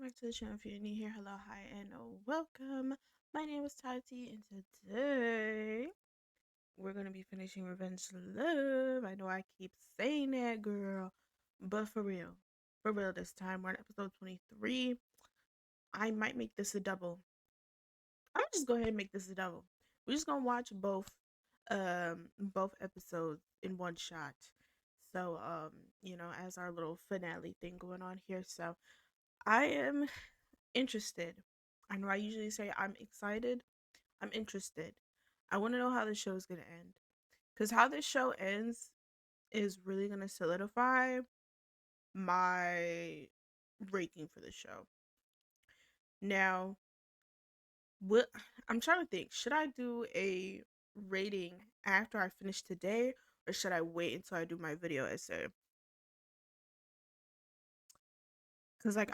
back to the channel. If you're new here, hello, hi, and welcome. My name is Tati, and today we're gonna be finishing Revenge Love. I know I keep saying that, girl, but for real this time. We're on episode 23. I might make this a double. I'm gonna just go ahead and make this a double. We're just gonna watch both episodes in one shot. So, as our little finale thing going on here. So, I am interested. I know I usually say I'm excited. I'm interested. I want to know how the show is going to end. Because how this show ends is really going to solidify my ranking for the show. Now, what I'm trying to think, should I do a rating after I finish today, or should I wait until I do my video essay? Because like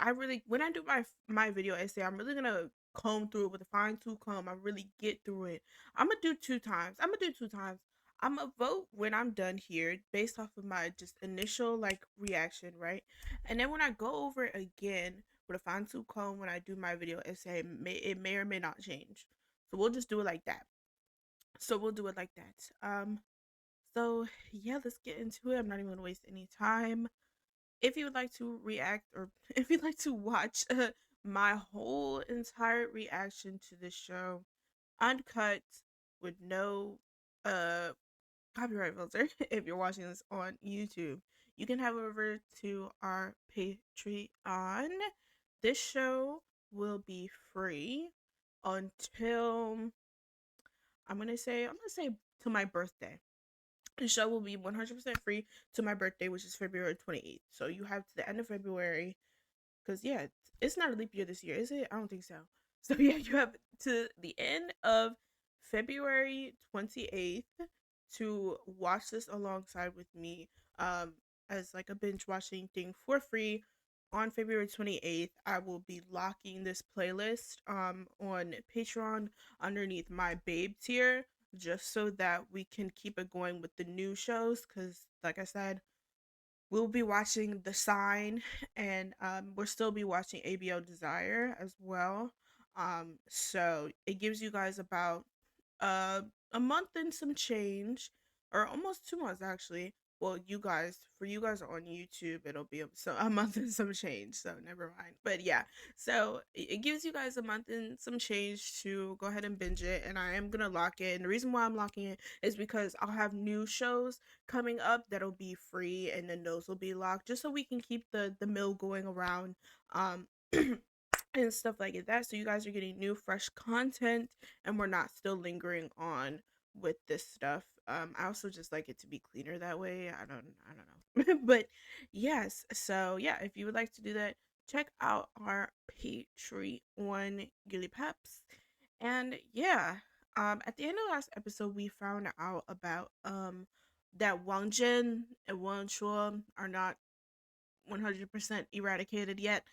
when I do my video essay, I'm really gonna comb through it with a fine tooth comb. I really get through it. I'm gonna do two times. I'm gonna vote when I'm done here based off of my just initial like reaction, right? And then when I go over it again with a fine tooth comb when I do my video essay, it may or may not change. So we'll just do it like that. So we'll do it like that. So yeah, let's get into it. I'm not even gonna waste any time. If you would like to react, or if you'd like to watch my whole entire reaction to this show, uncut, with no uh copyright filter, if you're watching this on YouTube, you can head over to our Patreon. This show will be free until I'm gonna say to my birthday. The show will be 100% free to my birthday, which is February 28th. So you have to the end of February, because yeah, it's not a leap year this year, is it? I don't think so. So yeah, you have to the end of February 28th to watch this alongside with me, as like a binge watching thing for free. On February 28th, I will be locking this playlist on Patreon underneath my babe tier, just so that we can keep it going with the new shows, because like I said, we'll be watching The Sign, and we'll still be watching ABO Desire as well. So it gives you guys about uh a month and some change, or almost 2 months actually. Well, for you guys on YouTube, it'll be a month and some change, so never mind. But yeah, so it gives you guys a month and some change to go ahead and binge it, and I am gonna lock it. And the reason why I'm locking it is because I'll have new shows coming up that'll be free, and then those will be locked, just so we can keep the mill going around. Um and stuff like that, so you guys are getting new fresh content, and we're not still lingering on with this stuff. I also just like it to be cleaner that way. I don't know. But yes, so yeah, if you would like to do that, check out our Patreon, Gilly Peps. And yeah, at the end of last episode, we found out about that Wang Jin and Wang Shuo are not 100% eradicated yet.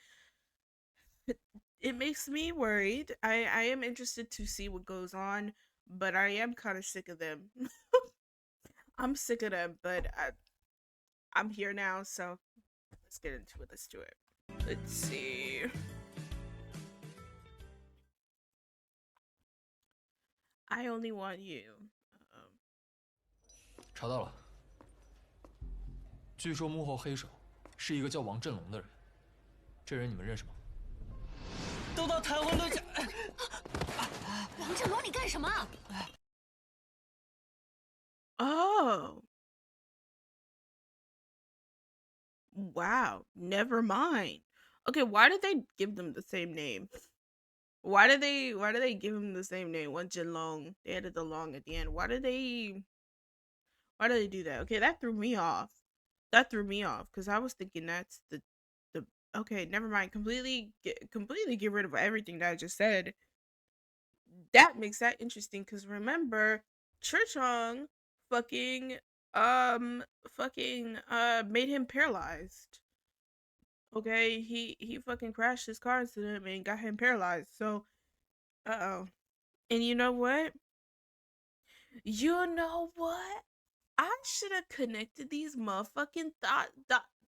It makes me worried. I am interested to see what goes on, but I am kind of sick of them. I'm sick of them, but I'm here now, so let's get into it. Let's do it. Let's see. I only want you. 查到了，据说幕后黑手是一个叫王振龙的人，这人你们认识吗？都到谈婚论嫁，王振龙，你干什么？Oh. Wow. Never mind. Okay, why did they give them the same name? Why did they give him the same name? One Jin Long. They added the long at the end. Why did they do that? Okay, that threw me off. Because I was thinking that's the okay, never mind. Completely get rid of everything that I just said. That makes that interesting, because remember, Churchong fucking made him paralyzed. Okay, he fucking crashed his car into him and got him paralyzed. So, uh-oh. And you know what? I should have connected these motherfucking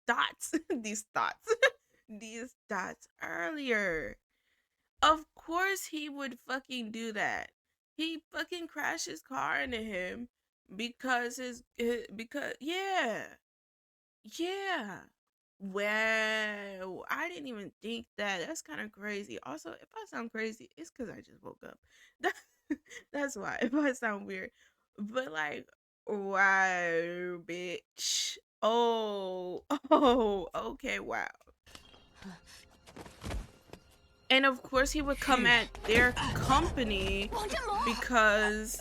dots. These thoughts. these dots earlier. Of course he would fucking do that. He fucking crashed his car into him because because yeah. Well, I didn't even think that. That's kind of crazy. Also, if I sound crazy, it's because I just woke up. That's why. If I sound weird, but like, wow, bitch. Oh, oh, okay, wow. And of course, he would come at their company because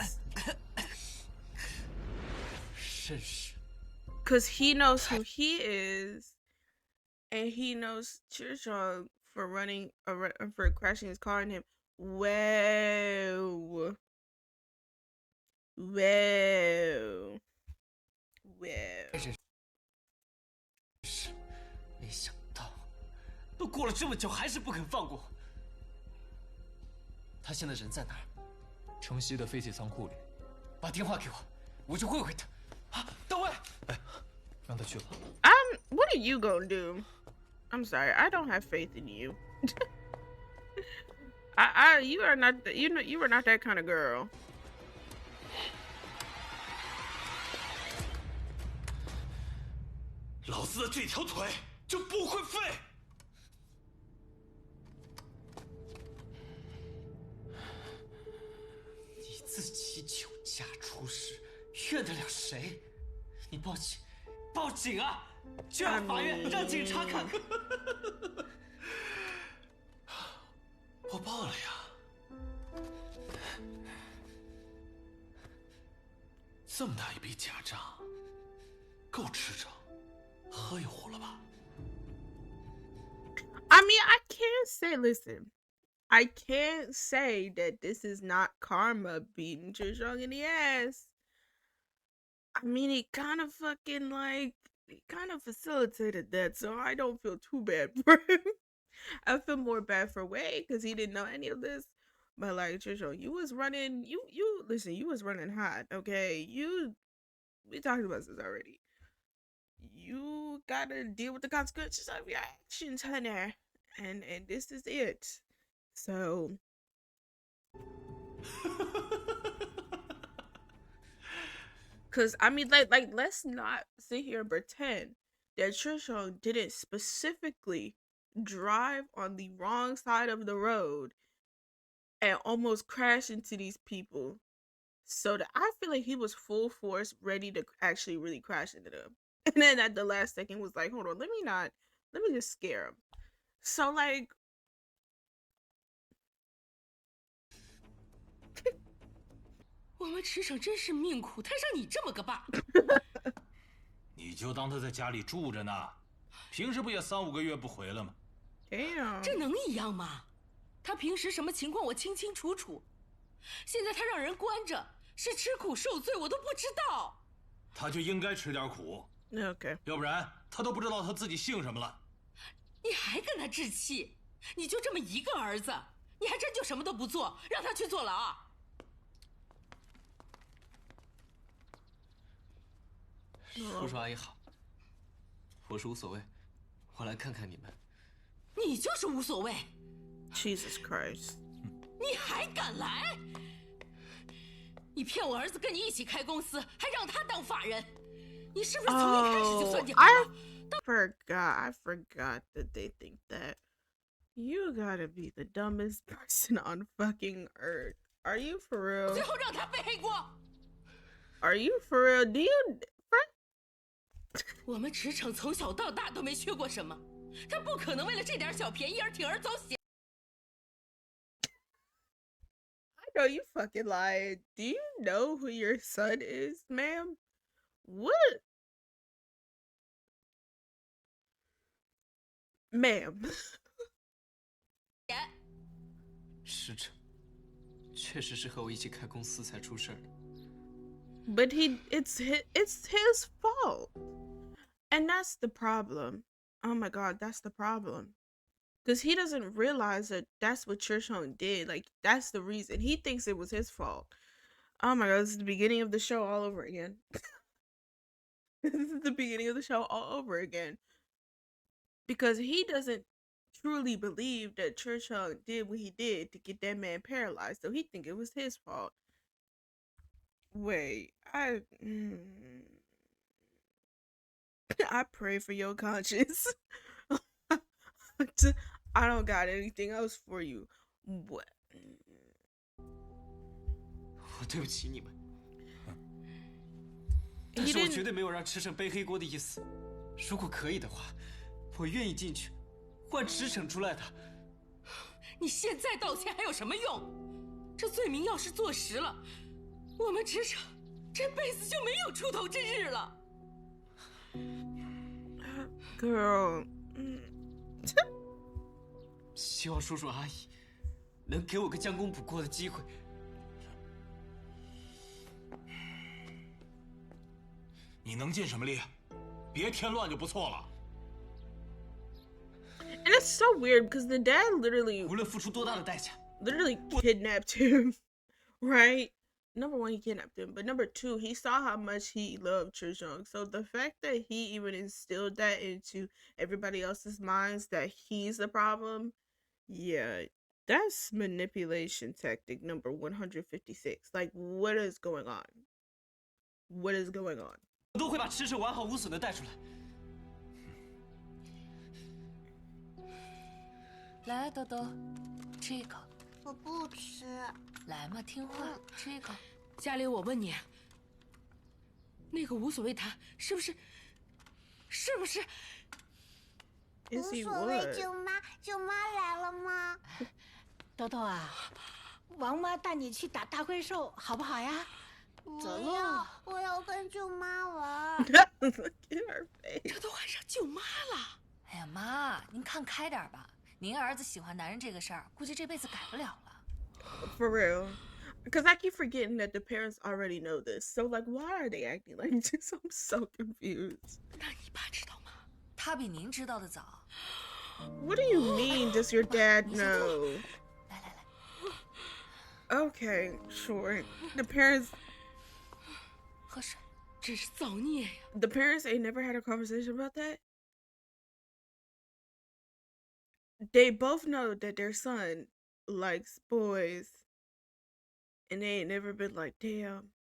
he knows who he is, and he knows Chirchong for for crashing his car in him. Well, well, well. 没想到，都过了这么久还是不肯放过我。他现在人在哪儿？城西的废弃仓库里。把电话给我，我去会会他。啊，等会！哎，让他去吧。What are you gonna do? I'm sorry, I don't have faith in you. You are not, you are not that kind of girl. 老子的这条腿就不会废。你自己酒驾出事，怨得了谁？你报警，报警啊！就让法院让警察看看。我报了呀。这么大一笔假账，够吃着。 喝一壶了吧 I mean, I can't say, listen, I can't say that this is not karma beating Chirchong in the ass. I mean, he kind of fucking like, he kind of facilitated that, so I don't feel too bad for him. I feel more bad for Wei because he didn't know any of this. But like Chirchong, you was running, listen, you was running hot, okay? We talked about this already. You gotta deal with the consequences of your actions, honey. And this is it. So cause I mean like let's not sit here and pretend that Chirchong didn't specifically drive on the wrong side of the road and almost crash into these people. So that I feel like he was full force ready to actually really crash into them. And then at the last second was like, hold on, let me just scare him. So like 我们池省真是命苦，摊上你这么个爸。你就当他在家里住着呢，平时不也3、5个月不回来吗？ damn. 这能一样吗？他平时什么情况我清清楚楚，现在他让人关着，是吃苦受罪，我都不知道。他就应该吃点苦， Okay. 要不然他都不知道他自己姓什么了。你还跟他置气？你就这么一个儿子，你还真就什么都不做，让他去坐牢啊？ 叔叔阿姨好，我是无所谓，我来看看你们。你就是无所谓， Jesus Christ. 你还敢来？你骗我儿子跟你一起开公司，还让他当法人，你是不是从一开始就算计好了？ I forgot that they think that. You gotta be the dumbest person on fucking earth. Are you for real? 最后让他背黑锅。 Are you for real? Do you? 我们池城从小到大都没缺过什么，他不可能为了这点小便宜而铤而走险。 I know you fucking lied. Do you know who your son is, ma'am? What? Ma'am. 石城确实是和我一起开公司才出事儿的。 But it's his fault. And that's the problem. Oh my god, that's the problem. Because he doesn't realize that that's what Chirchong did. Like, that's the reason. He thinks it was his fault. Oh my god, this is the beginning of the show all over again. This is the beginning of the show all over again. Because he doesn't truly believed that Churchung did what he did to get that man paralyzed, so he think it was his fault. Wait, I pray for your conscience. I don't got anything else for you. What? 我对不起你们，但 He 是我 didn't. 绝对没有让池城背黑锅的意思。如果可以的话，我愿意进去换池城出来的。你现在道歉还有什么用？这罪名要是坐实了，我们池城这辈子就没有出头之日了。Girl. 希望叔叔阿姨能给我个将功补过的机会。你能尽什么力？别添乱就不错了。 And it's so weird because the dad literally 无论付出多大的代价， kidnapped him, right? Number one, he kidnapped him, but number two, he saw how much he loved Churchung. So the fact that he even instilled that into everybody else's minds that he's the problem, yeah, that's manipulation tactic number 156. Like, what is going on? What is going on? 我都会把池城完好无损的带出来。来，多多，吃一口。我不吃。来嘛，听话，吃一口。嘉玲，我问你，那个无所谓他是不是？无 Is he 所谓， what? 舅妈，舅妈来了吗？豆豆啊，王妈带你去打大怪兽，好不好呀？走喽！我要跟舅妈玩。 Look at her face. 这都喊上舅妈了。哎呀，妈，您看开点吧。您儿子喜欢男人这个事儿，估计这辈子改不了了。For real. Because I keep forgetting that the parents already know this. So, like, why are they acting like this? I'm so confused. 那你爸知道吗？他比您知道的早。 What do you mean, does your dad know? 来来来， Okay, sure. The parents 喝水。真是造孽呀！ the parents ain't never had a conversation about that. They both know that their son likes boys. And they ain't never been like, damn.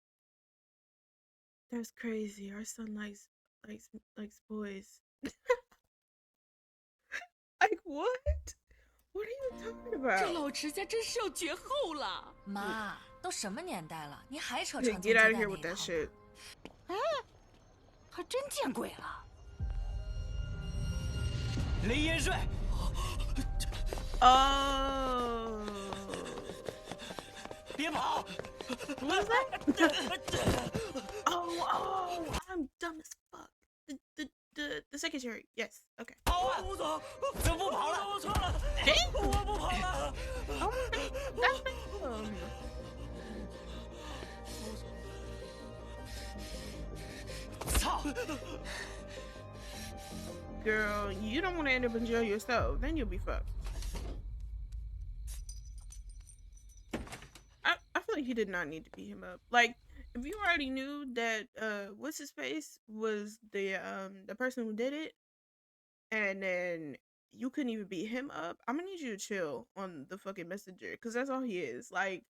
That's crazy. Our son likes boys. Like what? What are you talking 这 about? 老池家真是要绝后了。妈，都什么年代了，你还扯 Hey, 传宗 get 接 out 代 of 那 here 一 with that 套 shit. 还真见鬼了！雷彦帅， Oh. 别跑！ What was that? Oh, I'm dumb as fuck. The secretary. Yes. Okay. 跑啊！吴总，怎么不跑了？我错了，我不跑了。 Oh, that's me. Girl, you don't want to end up in jail yourself. Then you'll be fucked. I feel like he did not need to beat him up. Like, if you already knew that what's his face was the person who did it, and then you couldn't even beat him up, I'm gonna need you to chill on the fucking messenger, because that's all he is. Like,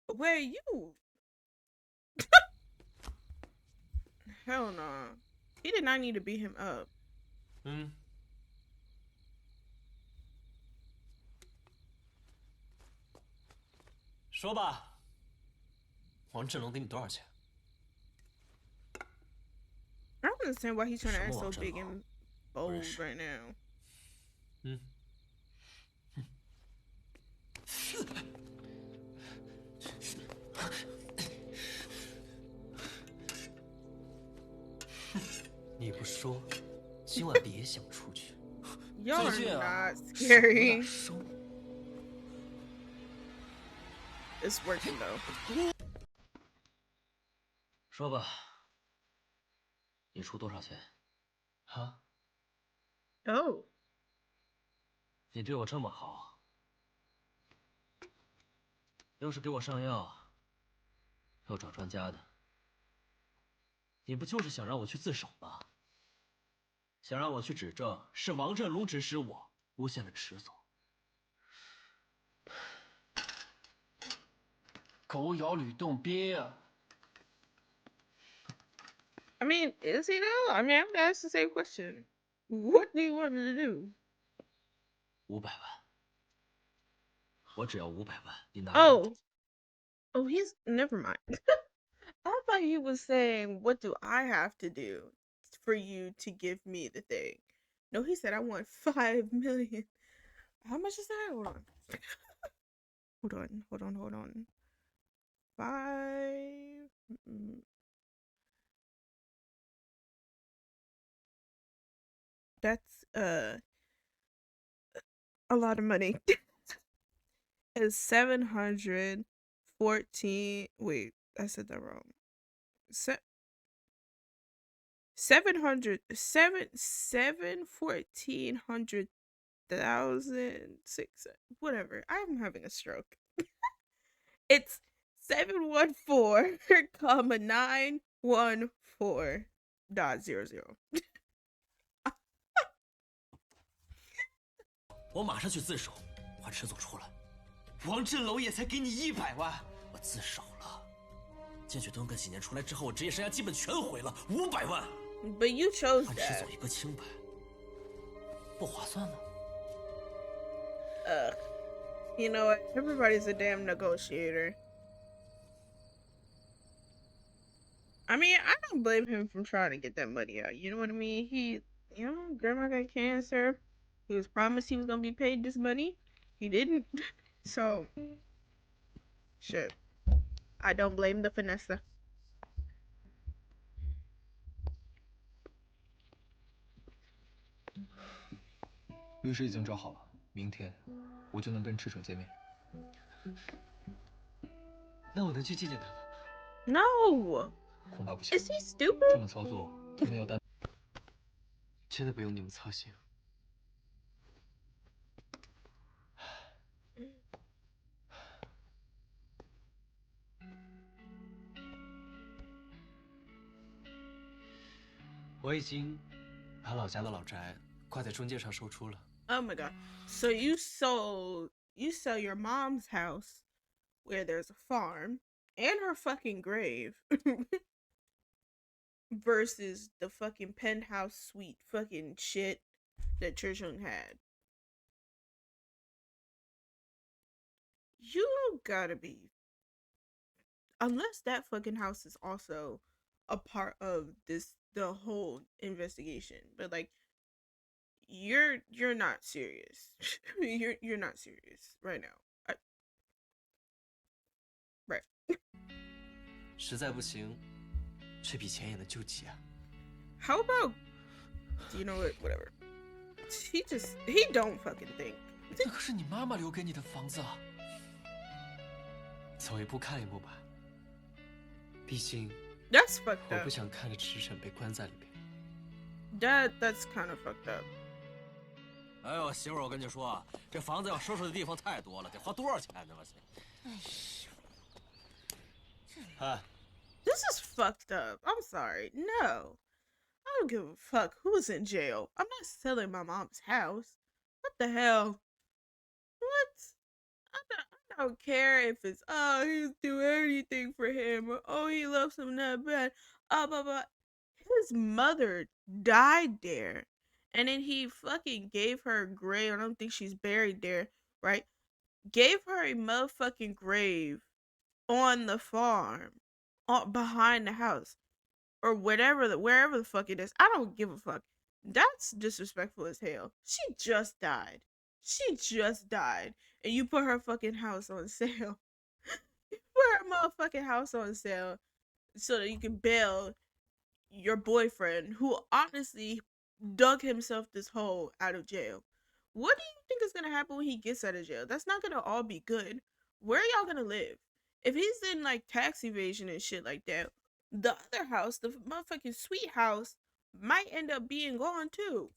where you? Hell no. He did not need to beat him up. 嗯，说吧，王振龙给你多少钱？ I don't understand why he's trying to act so 什么王振 big 龙？ and bold 不认识。 right now. 嗯。你不说，今晚别想出去。 Y'all 最近 are 啊， not 手有 scary. 点生。 It's working though. 说吧，你出多少钱？啊？ Oh. 你对我这么好，又是给我上药，又找专家的，你不就是想让我去自首吗？想让我去指证是王振龙指使我诬陷了池总。狗咬吕洞宾啊！ I mean, is he though? I mean, I'm gonna ask the same question. What do you want me to do? 500万，我只要500万，你拿。Oh, he's never mind. I thought he was saying, "What do I have to do for you to give me the thing?" No, he said, "I want 5 million." How much is that? Hold on. Hold on. 5. That's a lot of money. It's 714. Wait, I said that wrong. 1400,000 whatever. I'm having a stroke. It's 714, comma 914.00. 我马上去自首，还池总出来。王振龙也才给你100万，我自首了。进去蹲个几年，出来之后我职业生涯基本全毁了，500万。But you chose 还池 that. 总一个清白，不划算吗？ You know what? Everybody's a damn negotiator. I mean, I don't blame him from trying to get that money out. You know what I mean? Grandma got cancer. He was promised he was gonna be paid this money. He didn't. So, shit. I don't blame the finesse. 律师已经找好了，明天我就能跟赤准见面。那我能去见见他吗？ No. 恐怕不行。 Is he stupid? 这种操作他们要担。真的不用你们操心。我已经把老家的老宅挂在中介上售出了。 Oh my god. So you sell your mom's house where there's a farm and her fucking grave versus the fucking penthouse suite fucking shit that Churchill had. You gotta be, unless that fucking house is also a part of the whole investigation, but like you're not serious. you're not serious right now. Right. 实在不行，这笔钱也能救急啊。 How about, you know what? Whatever. He don't fucking think. 那可是你妈妈留给你的房子啊。走一步看一步吧。毕竟 That's fucked 我 up. 不想看着池晨被关在里边。That's kind of fucked up. 哎呦，媳妇儿，我跟你说啊，这房子要收拾的地方太多了，得花多少钱呢？我去！哎， This is fucked up. I'm sorry. No. I don't give a fuck who's in jail. I'm not selling my mom's house. What the hell? What? I don't care if it's, oh, he's do anything for him, or oh, he loves him that bad. Blah, blah. His mother died there. And then he fucking gave her a grave. I don't think she's buried there, right? Gave her a motherfucking grave on the farm, behind the house, or wherever the fuck it is. I don't give a fuck. That's disrespectful as hell. She just died. And you put her fucking house on sale. You put her motherfucking house on sale so that you can bail your boyfriend, who honestly dug himself this hole out of jail. What do you think is gonna happen when he gets out of jail? That's not gonna all be good. Where are y'all gonna live? If he's in like tax evasion and shit like that, the other house, the motherfucking sweet house, might end up being gone too.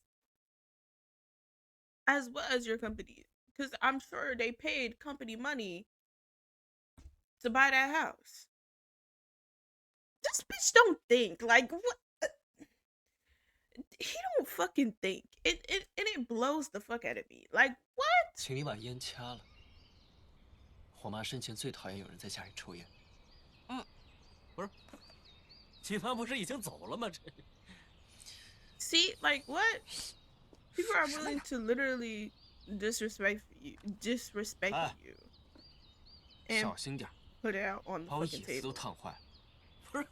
As well as your company. Because I'm sure they paid company money to buy that house. This bitch don't think. Like, what? he don't fucking think. It blows the fuck out of me. Like what? 请你把烟掐了。我妈生前最讨厌有人在家里抽烟。不是，你妈不是已经走了吗？这 See, like what? People are willing to literally disrespect you, you, 小 and 心点， put it out on the 把我 fucking 椅子都 table. 烫坏。不是，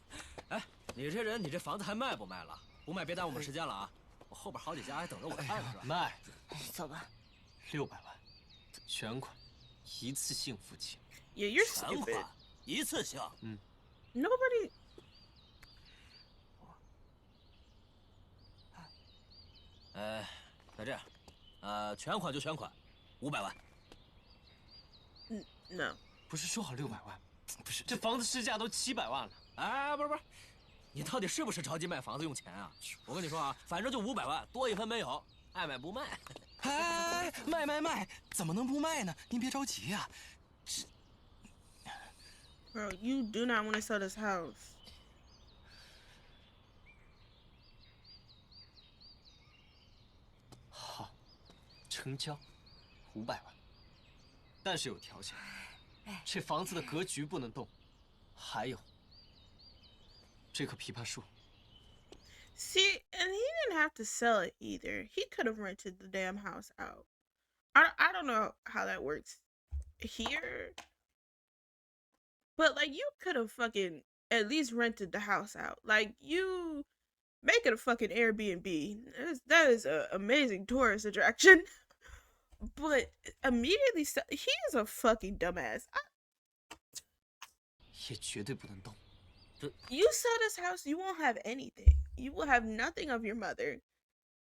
哎，你这人，你这房子还卖不卖了？不卖别耽误我们时间了啊！我后边好几家还等着我看呢，是吧？卖走吧。600万，全款，一次性付清。 Yeah, you're 全 stupid. 款，一次性。Nobody. 那这样，全款就全款，500万。No. 不是说好600万？不是，这房子市价都700万了。哎，不是，你到底是不是着急卖房子用钱啊？我跟你说啊，反正就500万，多一分没有，爱卖不卖。哎，卖，怎么能不卖呢？您别着急呀。Bro, you do not want to sell this house. 好，成交，500万。但是有条件，这房子的格局不能动，还有这棵枇杷树。 See, and he didn't have to sell it either. He could have rented the damn house out. I don't know how that works here. But like you could have fucking at least rented the house out. Like you make it a fucking Airbnb. That is an amazing tourist attraction. But immediately he is a fucking dumbass. 也绝对不能动。 You sell this house, you won't have anything. You will have nothing of your mother.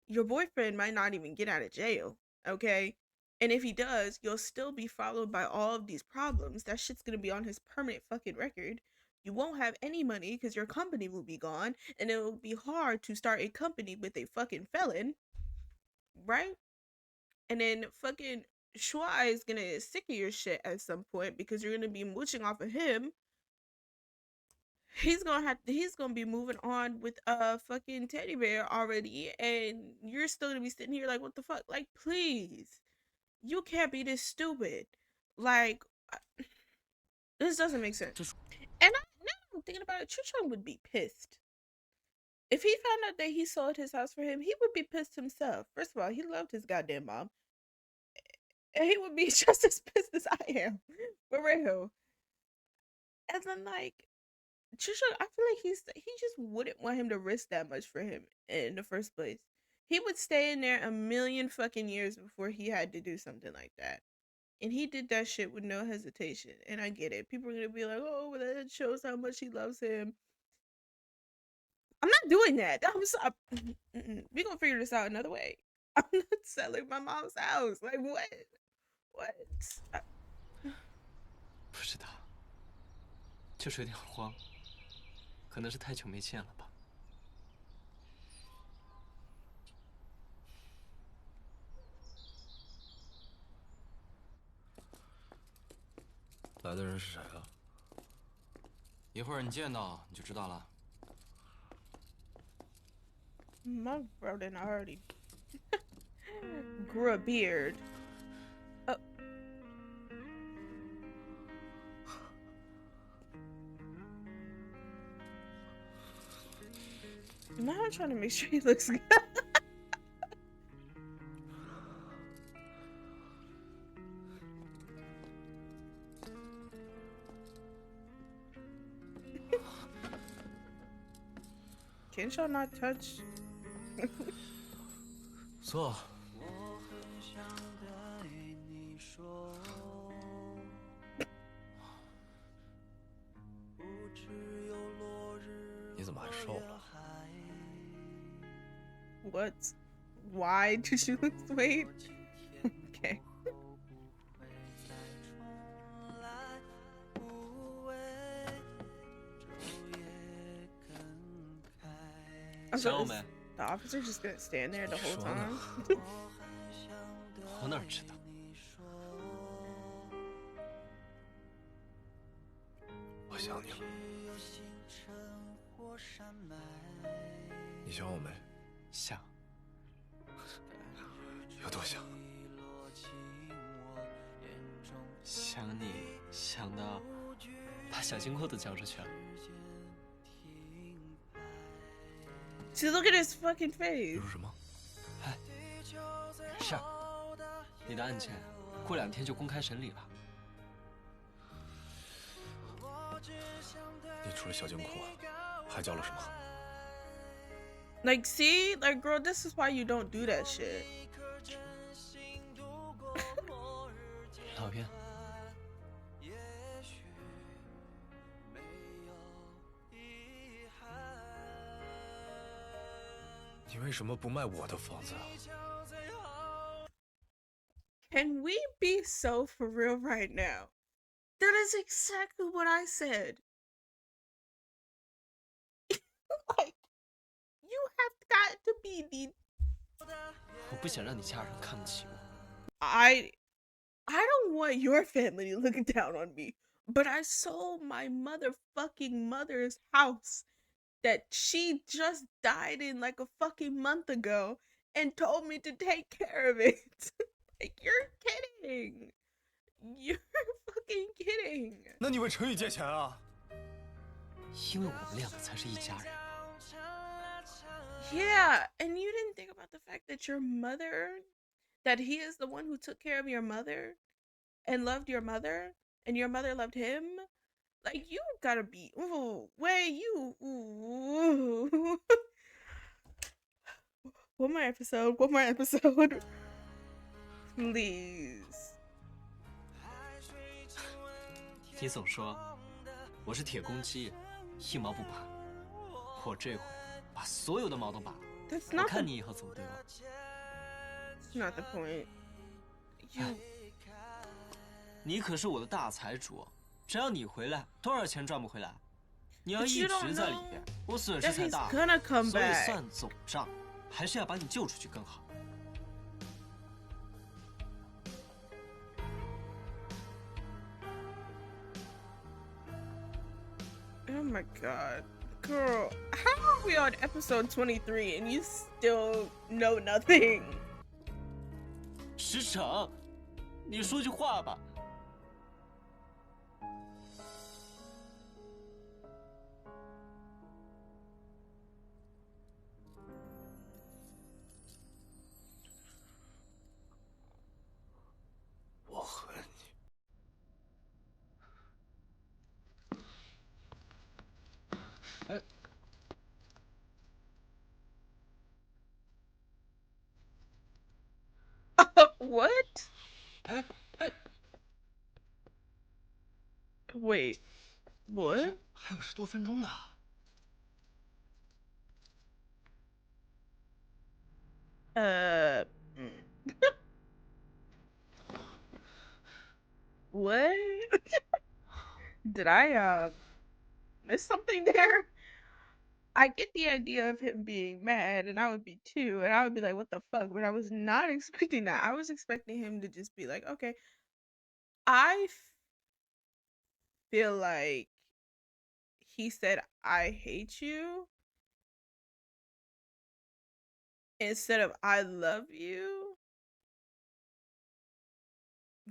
Your boyfriend might not even get out of jail, okay? And if he does, you'll still be followed by all of these problems. That shit's gonna be on his permanent fucking record. You won't have any money because your company will be gone, and it will be hard to start a company with a fucking felon, right? And then fucking Schwa is gonna get sick of your shit at some point because you're gonna be mooching off of him. He's gonna be moving on with a fucking teddy bear already, and you're still gonna be sitting here like, what the fuck? Like, please, you can't be this stupid. Like, this doesn't make sense. And now I'm thinking about it, Chuchong would be pissed if he found out that he sold his house for him. He would be pissed himself. First of all, he loved his goddamn mom, and he would be just as pissed as I am, for real. And then like. Trisha, I feel like he just wouldn't want him to risk that much for him in the first place. He would stay in there a million fucking years before he had to do something like that. And he did that shit with no hesitation. And I get it. People are gonna be like, oh, well, that shows how much he loves him. I'm not doing that. I'm sorry. We gonna figure this out another way. I'm not selling my mom's house. Like what? What? 不知道，就是有点慌。 可能是太久没见了吧。来的人是谁啊？一会儿你见到你就知道了。My brother already grew a beard. Now I'm trying to make sure he looks good. Can y'all not touch? 坐。你怎么还瘦了？ What? Why did you lose weight? Okay. So is the officer just gonna stand there the whole time? 我哪知道？我想你了。你想我没？想。有多想？想你想到把小金库都交出去了。Just look at his fucking face. 你说什么？哎，没事儿。你的案件过2天就公开审理了。你除了小金库，还交了什么？ Like, see? Like, girl, this is why you don't do that shit. 老袁，你为什么不卖我的房子啊？ Can we be so for real right now? That is exactly what I said. Like, you have got to be the. 我不想让你家人看不起我。I don't want your family to look down on me, but I sold my motherfucking mother's house that she just died in like a fucking month ago and told me to take care of it. Like, you're kidding. You're fucking kidding. 那你为陈宇借钱啊？因为我们2个才是一家人。Yeah, and you didn't think about the fact that your mother, that he is the one who took care of your mother and loved your mother, and your mother loved him. Like, you gotta be, ooh, wait, you, ooh. One more episode, please. 你总说我是铁公鸡，一毛不拔。我这回把所有的毛都拔了。我看你以后怎么对我。That's not the point. You. 你可是我的大财主，只要你回来，多少钱赚不回来？你要一直在里边，我损失才大。所以算总账，还是要把你救出去更好。Oh my god. Girl, how are we on episode 23 and you still know nothing? 石城，你说句话吧。我恨你。 What? Wait, what? 还有10多分钟呢。What? Did I miss something there? I get the idea of him being mad, and I would be too, and I would be like, what the fuck? But I was not expecting that. I was expecting him to just be like, okay. I feel like he said, I hate you, instead of I love you,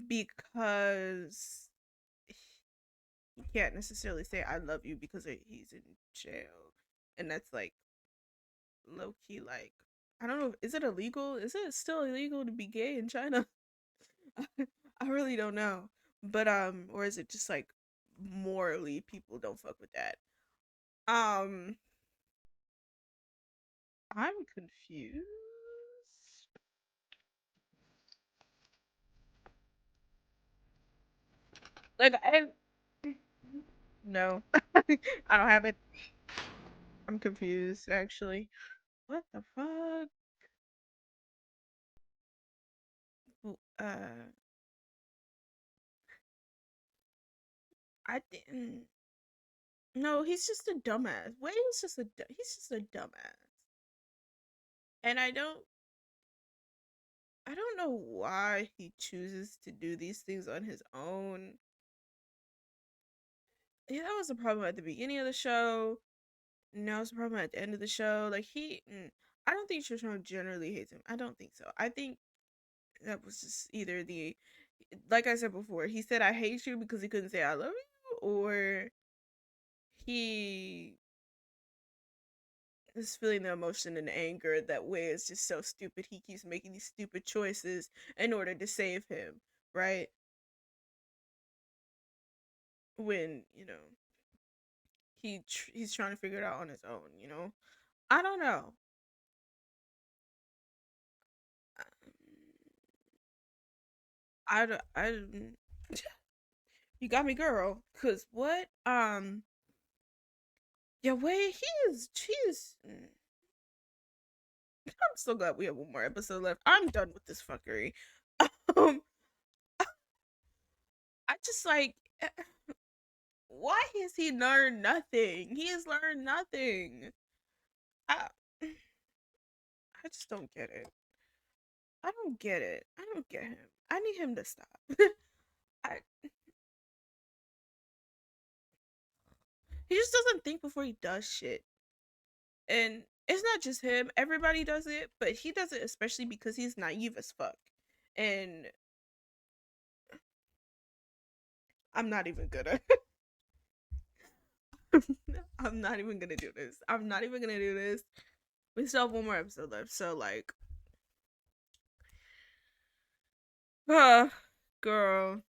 because he can't necessarily say I love you because he's in jail. And that's like low-key, like, I don't know, is it illegal? Is it still illegal to be gay in China? I really don't know. But or is it just like morally people don't fuck with that? I'm confused. Like, no. I don't have it. I'm confused, actually. What the fuck? I didn't. No, he's just a dumbass. Wayne's just he's just a dumbass. And I don't know why he chooses to do these things on his own. Yeah, that was a problem at the beginning of the show. Now it's a problem at the end of the show. Like, I don't think Shoshone generally hates him. I don't think so. I think That was just either the, like I said before, he said I hate you because he couldn't say I love you, or he is feeling the emotion and anger that way is just so stupid. He keeps making these stupid choices in order to save him, right? When, he's trying to figure it out on his own. I don't know. I you got me, girl. Cause what? Yeah, wait. I'm so glad we have one more episode left. I'm done with this fuckery. Um, I just why has he learned nothing? He has learned nothing. I, I just don't get it. I don't get it. I don't get him. I need him to stop. I He just doesn't think before he does shit. And it's not just him. Everybody does it, but he does it especially because he's naive as fuck. And I'm not even gonna. I'm not even gonna do this. I'm not even gonna do this. We still have one more episode left, so girl.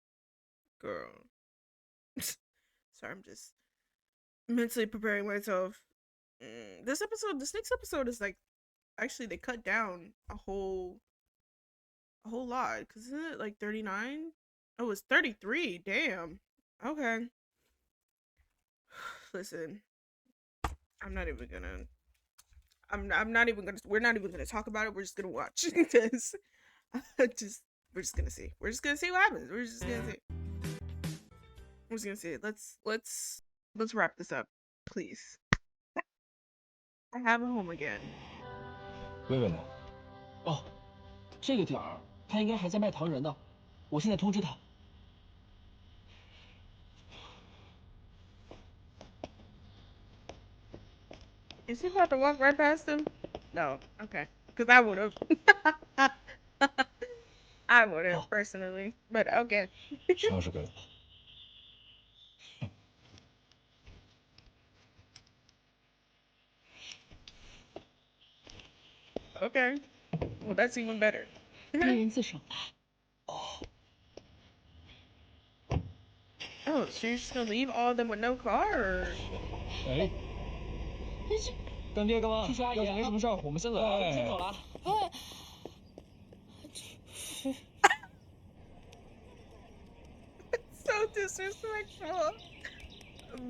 Sorry, I'm just mentally preparing myself. This next episode is actually they cut down a whole lot, because isn't it 39? Oh, it's 33. Damn. Okay. Listen, I'm not even gonna. I'm not even gonna. We're not even gonna talk about it. We're just gonna watch because we're just gonna see. We're just gonna see what happens. We're just gonna see. We're just gonna see. Let's wrap this up, please. I have a home again. 薇薇呢？哦，这个点儿他应该还在卖糖人呢，我现在通知他。Is he about to walk right past him? No. Okay. Because I would have. I would have personally, but okay. 20个。Okay. Well, that's even better. 别人自首。Oh, so you're just gonna leave all of them with no car? Or... 哎，干爹干妈，要是没什么事儿，我们先走了。先走了。So disrespectful.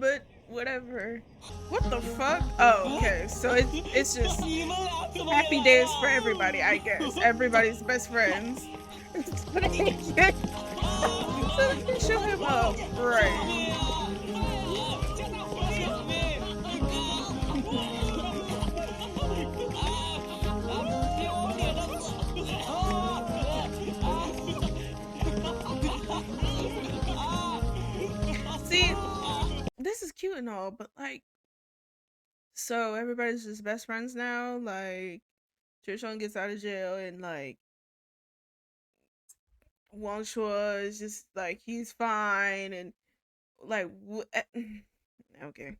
But whatever. What the fuck? Oh, okay. So it's just happy days for everybody, I guess. Everybody's best friends. So they can show him up, right? See, this is cute and all, but so everybody's just best friends now. Trishon gets out of jail, and Wang Chua is just he's fine, and okay.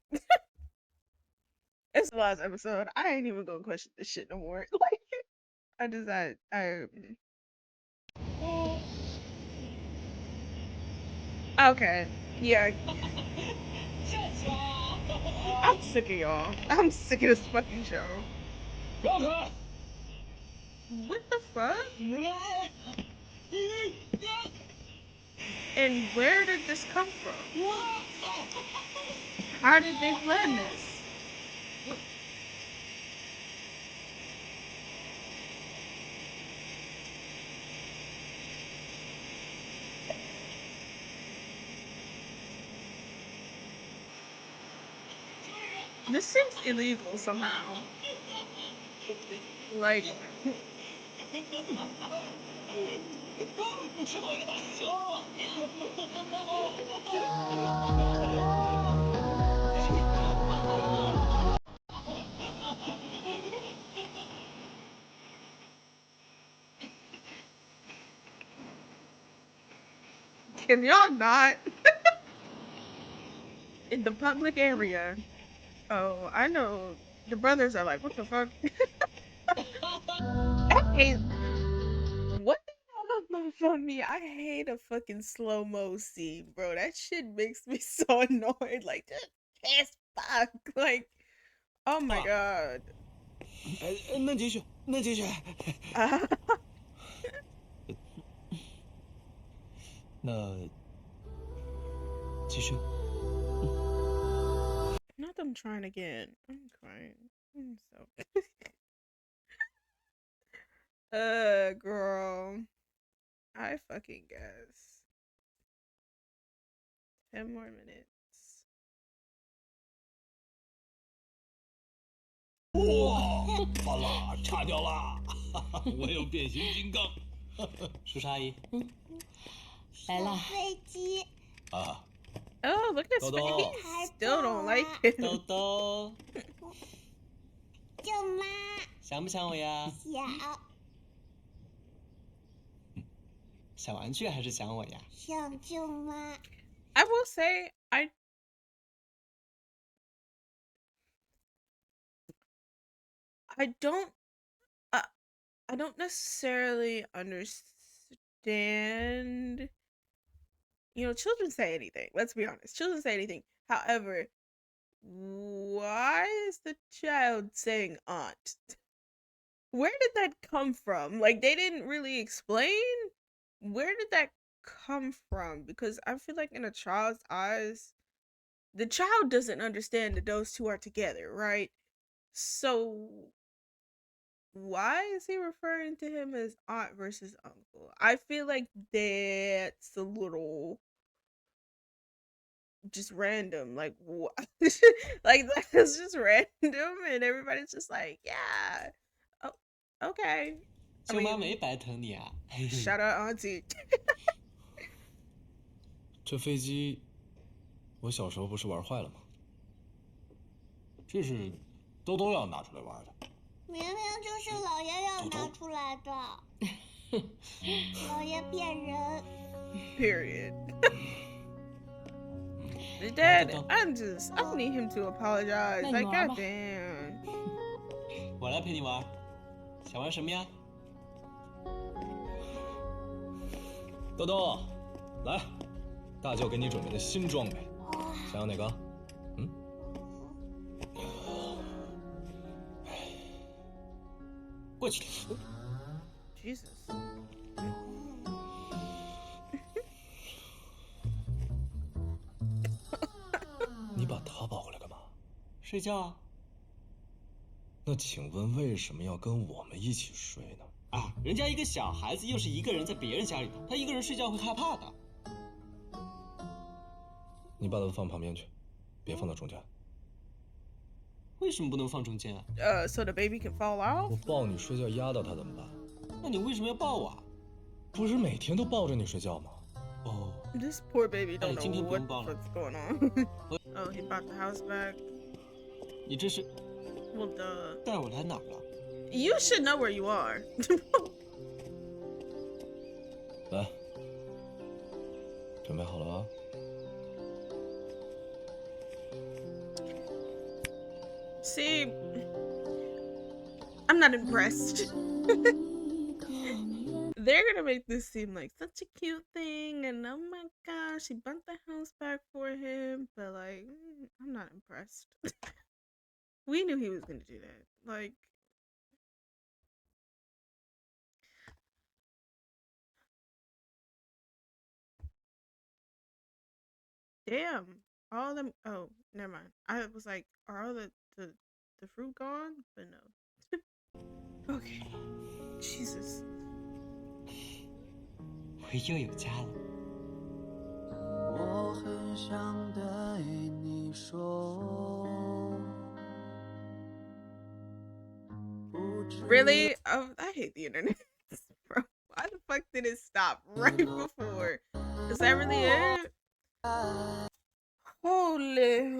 It's the last episode. I ain't even gonna question this shit no more. Okay, yeah. I'm sick of y'all. I'm sick of this fucking show. What the fuck? And where did this come from? How did they plan this? This seems illegal somehow. Can y'all not? In the public area. Oh, I know. The brothers are like, what the fuck? I hate. What the hell love on me? I hate a fucking slow-mo scene, bro. That shit makes me so annoyed. Like, just fast fuck. Like, oh my god. 能继续，能继续。那继续。Not them trying again. I'm crying. I'm so. Girl. I fucking guess. 10 more minutes. 哇，完了，差掉了！我有变形金刚。叔叔阿姨，来了。飞机。啊。Oh, look at his face. Still don't like it. 豆豆。舅妈。想不想我呀？想。想玩具还是想我呀？想舅妈。I will say I don't necessarily understand. You know, children say anything. Let's be honest. Children say anything. However, why is the child saying aunt? Where did that come from? Like, they didn't really explain. Where did that come from? Because I feel like in a child's eyes, the child doesn't understand that those two are together, right? So why is he referring to him as aunt versus uncle? I feel like that's a little just random. Like what? Like that's just random, and everybody's just like, yeah, oh, okay. 舅妈没白疼你啊。Shout out auntie. 这飞机，我小时候不是玩坏了吗？这是兜兜要拿出来玩的。明明就是老爷要拿出来的。老爷骗人。Period. Dad, I need him to apologize. Like, goddamn. 我来陪你玩，想玩什么呀？豆豆，来，大舅给你准备的新装备，想要哪个？嗯？过去。Jesus. 你把他抱过来干嘛？睡觉啊。那请问为什么要跟我们一起睡呢？啊，人家一个小孩子又是一个人在别人家里头，他一个人睡觉会害怕的。你把他放旁边去，别放到中间。为什么不能放中间啊？So the baby can fall off. 我抱你睡觉压到他怎么办？那你为什么要抱我啊？不是每天都抱着你睡觉吗？哦。This poor baby don't know what the fuck's going on. Oh, he bought the house back. 你这是 Well, duh. 带我来哪儿了？ You should know where you are. 来，准备好了啊。See, I'm not impressed. They're gonna make this seem like such a cute thing, and oh my gosh, she bought the house back for him, but like, I'm not impressed. We knew he was gonna do that. Like, damn, all them. Oh, never mind. I was like, are all the fruit gone? But no. Okay. Jesus. 我又有家了。我很想对你说。Really? Oh, I hate the internet. Bro, why the fuck did it stop right before? Is that really it? Holy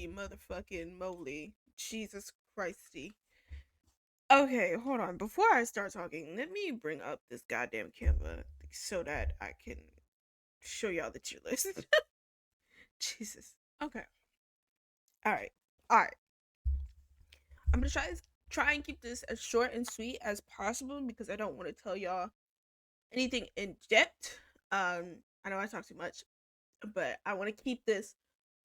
motherfucking moly. Jesus Christy. Okay, hold on. Before I start talking, let me bring up this goddamn Canva so that I can show y'all the tier list. Jesus. Okay. All right. I'm gonna try and keep this as short and sweet as possible because I don't want to tell y'all anything in depth. I know I talk too much, but I want to keep this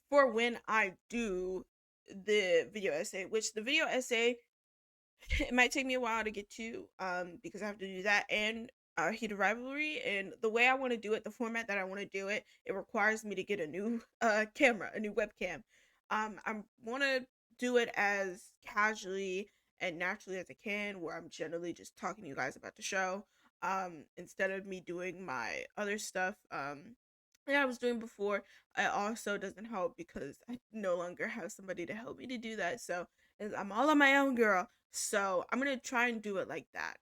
for when I do the video essay, which the video essay, it might take me a while to get to, because I have to do that and heated rivalry. And the way I want to do it, the format that I want to do it, it requires me to get a new camera, a new webcam. I want to do it as casually and naturally as I can, where I'm generally just talking to you guys about the show, instead of me doing my other stuff that I was doing before. It also doesn't help because I no longer have somebody to help me to do that, so I'm all on my own, girl. So I'm gonna try and do it like that.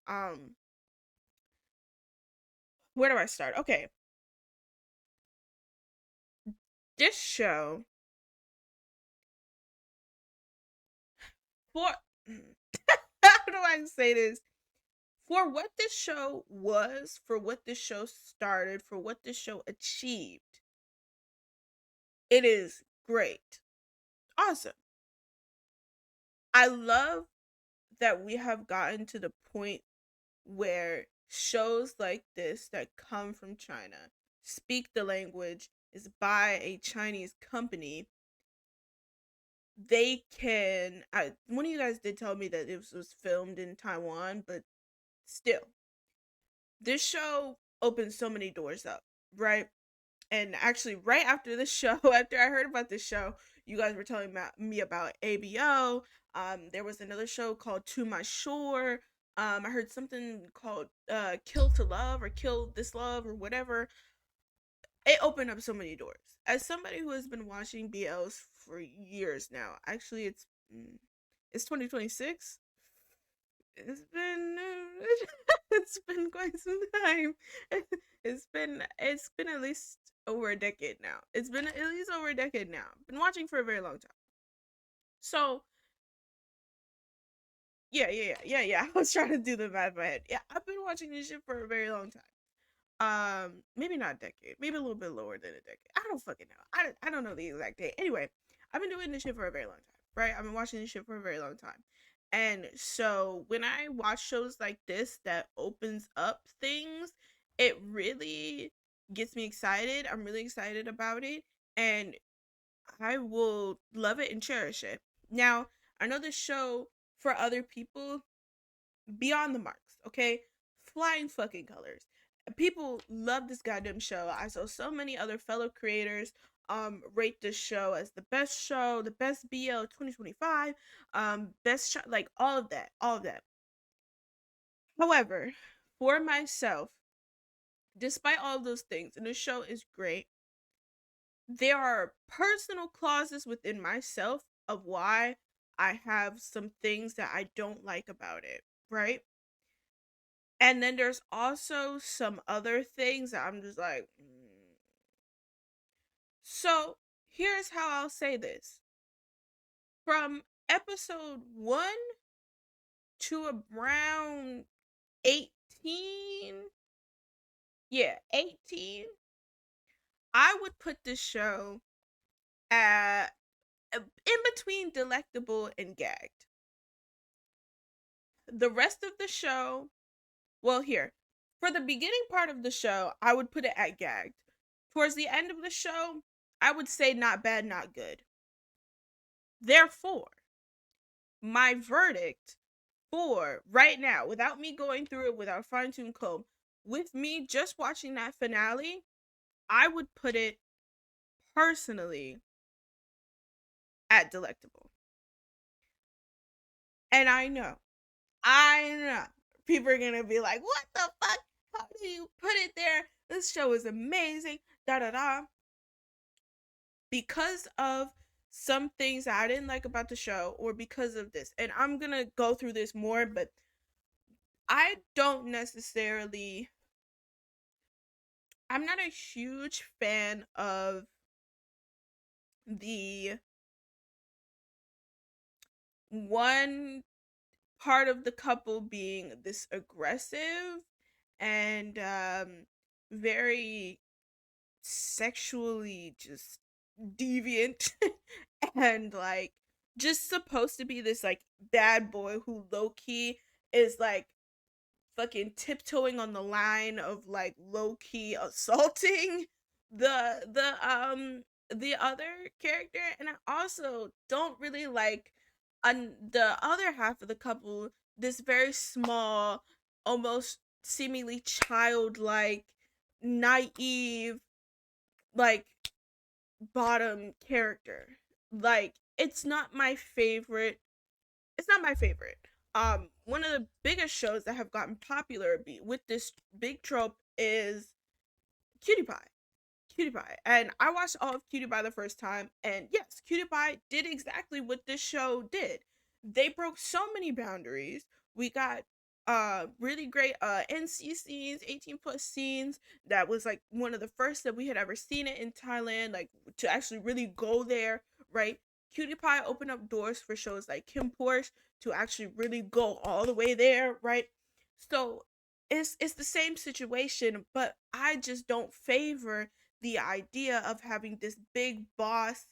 Where do I start? Okay, this show, for how do I say this? For what this show was, for what this show started, for what this show achieved, it is great. Awesome. I love that we have gotten to the point where shows like this that come from China, speak the language, is by a Chinese company, they can, one of you guys did tell me that it was filmed in Taiwan, but still, this show opened so many doors up, right? And actually, right after the show, after I heard about this show, you guys were telling me about ABO. There was another show called To My Shore. I heard something called Kill to Love or Kill This Love or whatever. It opened up so many doors. As somebody who has been watching BLs for years now, actually, it's 2026. It's been quite some time. It's been at least over a decade now. It's been at least over a decade now. Been watching for a very long time. So yeah. I was trying to do the math in my head. Yeah, I've been watching this shit for a very long time. Maybe not a decade. Maybe a little bit lower than a decade. I don't fucking know. I don't know the exact date. Anyway, I've been doing this shit for a very long time, right? I've been watching this shit for a very long time. And so when I watch shows like this that opens up things, it really gets me excited. I'm really excited about it, and I will love it and cherish it. Now, I know this show for other people beyond the marks, okay? Flying fucking colors. People love this goddamn show. I saw so many other fellow creators rate this show as the show, the best BL 2025, best show, like all of that. However, for myself, despite all of those things, and the show is great, there are personal clauses within myself of why I have some things that I don't like about it, right? And then there's also some other things that I'm just like, So, here's how I'll say this. From episode 1 to around 18, 18, I would put this show at in between delectable and gagged. The rest of the show, well, here, for the beginning part of the show, I would put it at gagged. Towards the end of the show, I would say not bad, not good. Therefore, my verdict for right now, without me going through it without fine-tune comb, with me just watching that finale, I would put it personally at delectable. And I know people are gonna be like, what the fuck, how do you put it there, this show is amazing, because of some things that I didn't like about the show, or because of this, and I'm gonna go through this more, but I don't necessarily, I'm not a huge fan of the one part of the couple being this aggressive and very sexually just deviant and like just supposed to be this like bad boy who low-key is like fucking tiptoeing on the line of like low-key assaulting the other character. And I also don't really like on the other half of the couple, this very small, almost seemingly childlike, naive, like bottom character. Like it's not my favorite. It's not my favorite. One of the biggest shows that have gotten popular with this big trope is Cutie Pie. Cutie Pie. And I watched all of Cutie Pie the first time, and yes, Cutie Pie did exactly what this show did. They broke so many boundaries. We got really great NC scenes, 18 plus scenes. That was like one of the first that we had ever seen it in Thailand, like to actually really go there, right? Cutie Pie opened up doors for shows like Kim Porsche to actually really go all the way there, right? So it's the same situation, but I just don't favor the idea of having this big boss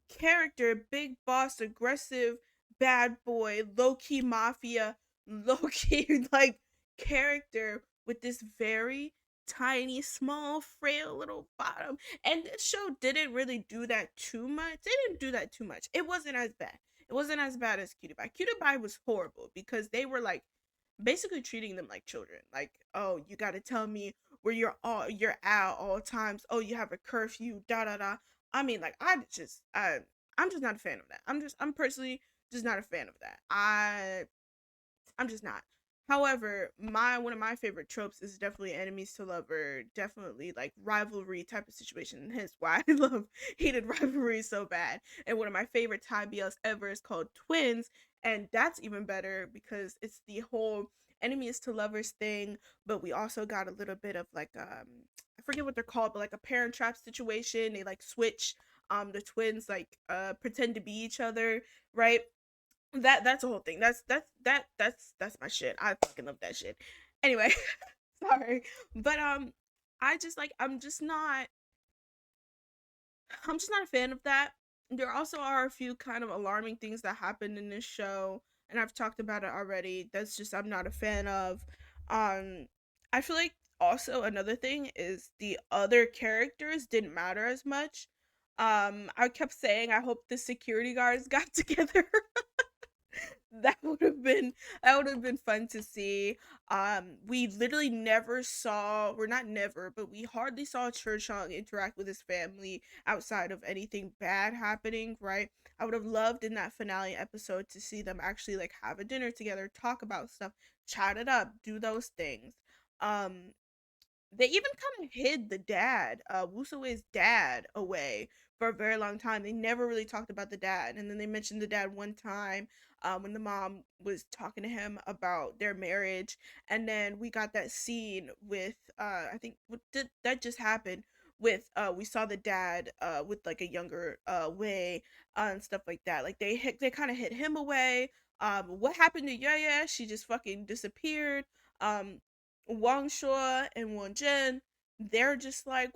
character, big boss, aggressive, bad boy, low key mafia, low key like character with this very tiny, small, frail little bottom. And this show didn't really do that too much. They didn't do that too much. It wasn't as bad. It wasn't as bad as Cutie Pie. Cutie Pie was horrible because they were like basically treating them like children. Like, oh, you got to tell me where you're at all times. Oh, you have a curfew. Da da da. I mean, like, I'm just not a fan of that. I'm personally just not a fan of that. I'm just not. However, one of my favorite tropes is definitely enemies to lover, definitely like rivalry type of situation. Hence why I love heated rivalry so bad. And one of my favorite Thai BLs ever is called Twins, and that's even better because it's the whole enemies to lovers thing, but we also got a little bit of like I forget what they're called, but like a parent trap situation. They like switch the twins like pretend to be each other, right? That's a whole thing. That's my shit. I fucking love that shit. Anyway, sorry. But I just like I'm just not a fan of that. There also are a few kind of alarming things that happened in this show, and I've talked about it already. That's just I'm not a fan of. I feel like also another thing is the other characters didn't matter as much. I kept saying I hope the security guards got together. That would have been fun to see. We literally never saw, we're not never, but we hardly saw Churchong interact with his family outside of anything bad happening, right? I would have loved in that finale episode to see them actually like have a dinner together, talk about stuff, chat it up, do those things. Um, they even kind of hid the dad, Wusue's dad, away for a very long time. They never really talked about the dad, and then they mentioned the dad one time, when the mom was talking to him about their marriage, and then we got that scene with, I think what did that just happened with, we saw the dad, with like a younger, Wei, and stuff like that. Like they kind of hid him away. What happened to Yaya? She just fucking disappeared. Um, Wang Shuo and Wang Zhen, they're just like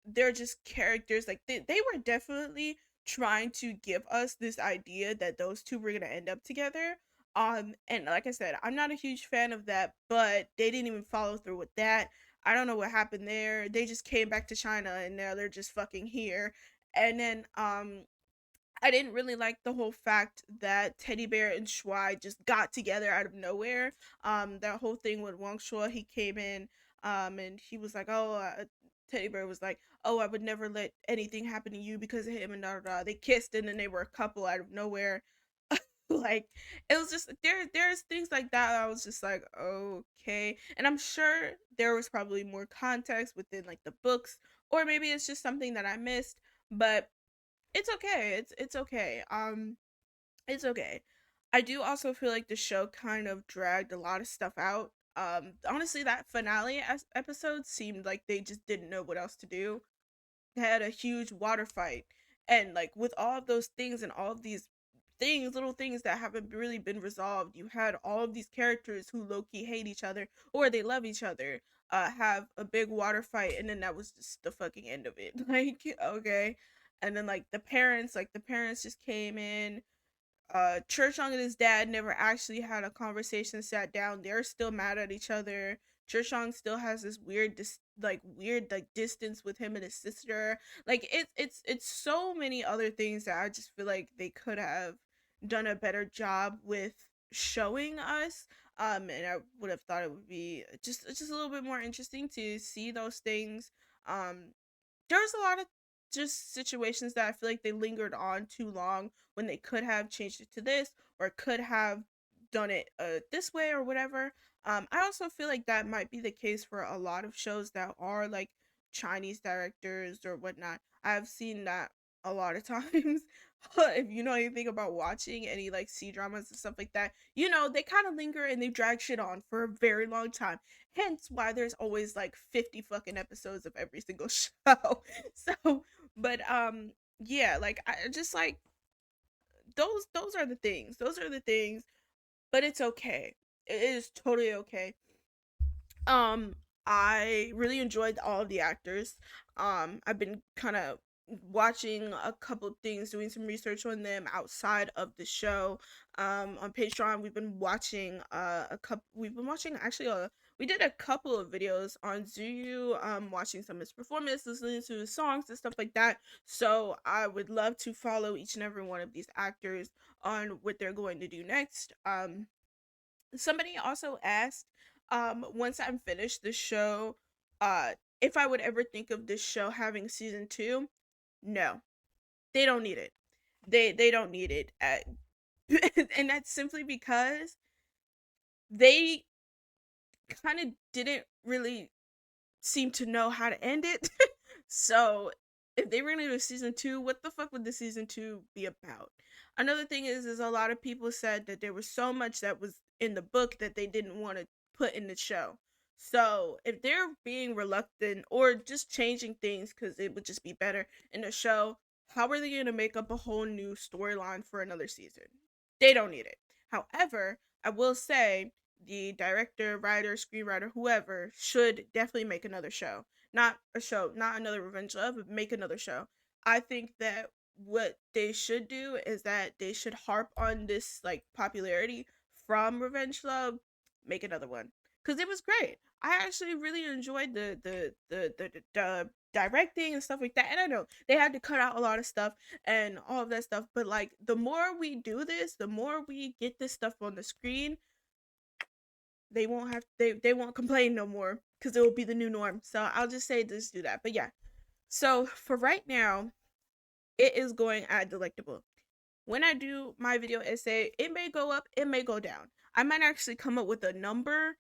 they're just characters like they were definitely trying to give us this idea that those two were gonna end up together. And like I said, I'm not a huge fan of that, but they didn't even follow through with that. I don't know what happened there. They just came back to China and now they're just fucking here. And then I didn't really like the whole fact that Teddy Bear and Shuai just got together out of nowhere. That whole thing with Wang Shuo, he came in, and he was like, "Oh," Teddy Bear was like, "Oh, I would never let anything happen to you because of him," and da da da. They kissed, and then they were a couple out of nowhere. Like it was just there's things like that. I was just like, okay, and I'm sure there was probably more context within like the books, or maybe it's just something that I missed, but it's okay. It's okay. It's okay. I do also feel like the show kind of dragged a lot of stuff out. Honestly, that finale episode seemed like they just didn't know what else to do. They had a huge water fight, and like with all of those things and all of these things, little things that haven't really been resolved, you had all of these characters who low key hate each other or they love each other. have a big water fight, and then that was just the fucking end of it. Like, okay. And then like the parents just came in. Churchong and his dad never actually had a conversation, sat down. They're still mad at each other. Churchong still has this weird distance with him and his sister. Like, it's so many other things that I just feel like they could have done a better job with showing us. And I would have thought it would be just a little bit more interesting to see those things. There's a lot of just situations that I feel like they lingered on too long when they could have changed it to this, or could have done it this way or whatever. I also feel like that might be the case for a lot of shows that are like Chinese directors or whatnot. I've seen that a lot of times. If you know anything about watching any like C-dramas and stuff like that, you know, they kind of linger and they drag shit on for a very long time. Hence why there's always like 50 fucking episodes of every single show. So, but yeah, like I just like those are the things. Those are the things, but it's okay. It is totally okay. Um, I really enjoyed all of the actors. I've been kind of watching a couple things, doing some research on them outside of the show. On Patreon, we've been watching actually we did a couple of videos on Zuyu, watching some of his performance, listening to his songs and stuff like that. So I would love to follow each and every one of these actors on what they're going to do next. Somebody also asked, once I'm finished the show, if I would ever think of this show having season 2. No, they don't need it. They don't need it. And that's simply because they kind of didn't really seem to know how to end it. So if they were gonna do a season 2, what the fuck would the season 2 be about? Another thing is a lot of people said that there was so much that was in the book that they didn't want to put in the show. So if they're being reluctant or just changing things because it would just be better in the show, how are they going to make up a whole new storyline for another season? They don't need it. However, I will say the director, writer, screenwriter, whoever should definitely make another show. Not a show, not another Revenge Love, but make another show. I think that what they should do is that they should harp on this like popularity from Revenge Love, make another one, because it was great. I actually really enjoyed the directing and stuff like that. And I know they had to cut out a lot of stuff and all of that stuff, but like the more we do this, the more we get this stuff on the screen, they won't complain no more because it will be the new norm. So I'll just say just do that. But yeah, so for right now, it is going at delectable. When I do my video essay, it may go up, it may go down. I might actually come up with a number,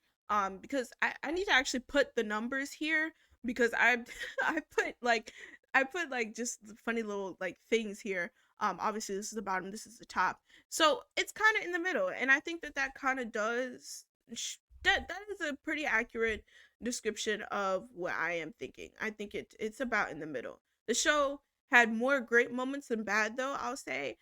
because I need to actually put the numbers here, because I put like just funny little like things here. Obviously this is the bottom, this is the top, so it's kind of in the middle, and I think that that kind of does that is a pretty accurate description of what I am thinking. I think it's about in the middle. The show had more great moments than bad, though, I'll say.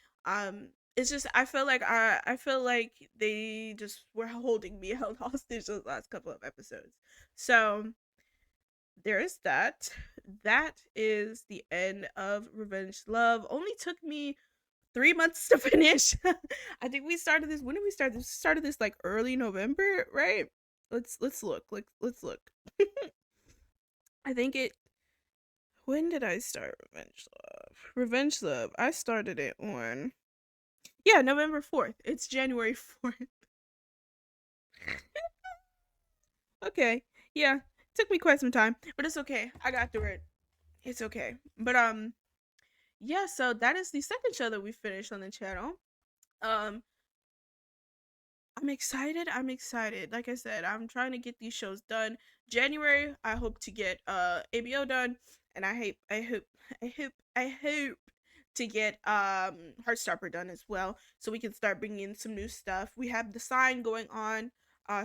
It's just I feel like they just were holding me held hostage those last couple of episodes. So there is that. That is the end of Revenge Love. Only took me 3 months to finish. I think we started this. When did we start this? We started this like early November, right? Let's look. Let's look. I think it. When did I start Revenge Love? Revenge Love. I started it on. Yeah, November 4th. It's January 4th. Okay. Yeah. Took me quite some time, but it's okay. I got through it. It's okay. But yeah, so that is the second show that we finished on the channel. I'm excited. Like I said, I'm trying to get these shows done. January, I hope to get ABO done, and I hope to get Heartstopper done as well, so we can start bringing in some new stuff. We have The Sign going on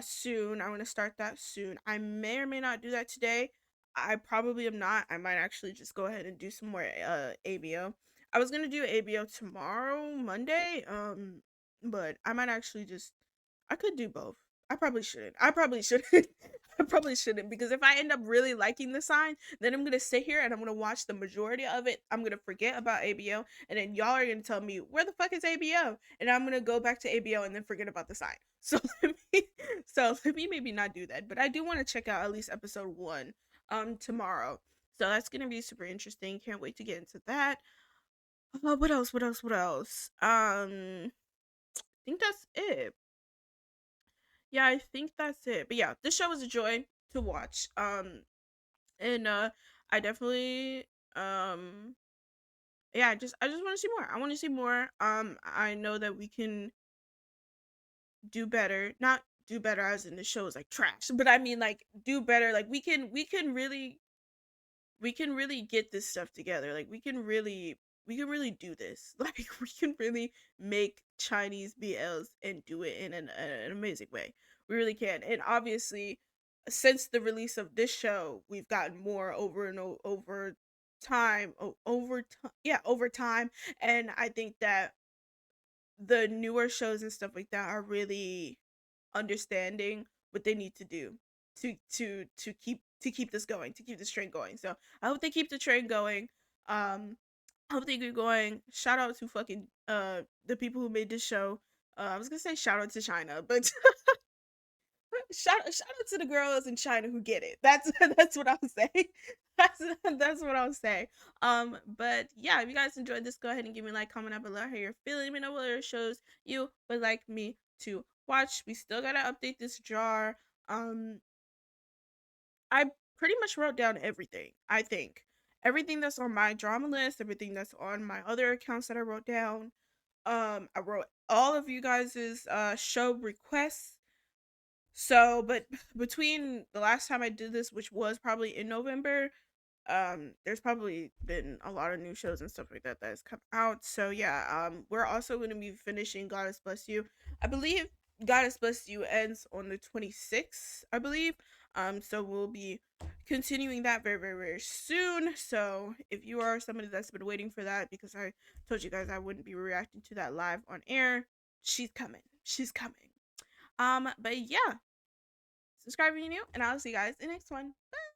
soon. I want to start that soon. I may or may not do that today. I probably am not. I might actually just go ahead and do some more ABO. I was gonna do ABO tomorrow, Monday, but I might actually just, I could do both. I probably shouldn't. I probably shouldn't, because if I end up really liking the sign, then I'm gonna sit here and I'm gonna watch the majority of it. I'm gonna forget about ABO, and then y'all are gonna tell me, where the fuck is ABO? And I'm gonna go back to ABO and then forget about the sign. So let me maybe not do that. But I do want to check out at least episode 1 tomorrow. So that's gonna be super interesting. Can't wait to get into that. What else? I think that's it. Yeah, I think that's it. But yeah, this show was a joy to watch. And I definitely yeah, I just want to see more. I want to see more. I know that we can do better. Not do better as in the show is like trash, but I mean like do better. Like we can really get this stuff together. Like we can really do this. Like we can really make Chinese BLs and do it in an amazing way. We really can. And obviously, since the release of this show, we've gotten more over and over time. Over time. And I think that the newer shows and stuff like that are really understanding what they need to do to keep this going, to keep this train going. So I hope they keep the train going. I hope they keep going. Shout out to fucking the people who made this show. I was gonna say shout out to China, but shout out to the girls in China who get it. That's what I'll say. That's what I'll say. But yeah, if you guys enjoyed this, go ahead and give me a like, comment down below how you're feeling. Let me know what other shows you would like me to watch. We still gotta update this jar. I pretty much wrote down everything. I think everything that's on my drama list, everything that's on my other accounts that I wrote down. I wrote all of you guys's show requests. So, but between the last time I did this, which was probably in November, there's probably been a lot of new shows and stuff like that that has come out. So yeah, we're also going to be finishing Goddess Bless You. I believe Goddess Bless You ends on the 26th, I believe. So we'll be continuing that very, very, very soon. So if you are somebody that's been waiting for that, because I told you guys I wouldn't be reacting to that live on air, she's coming. She's coming. But yeah, subscribe if you're new, and I'll see you guys in the next one. Bye.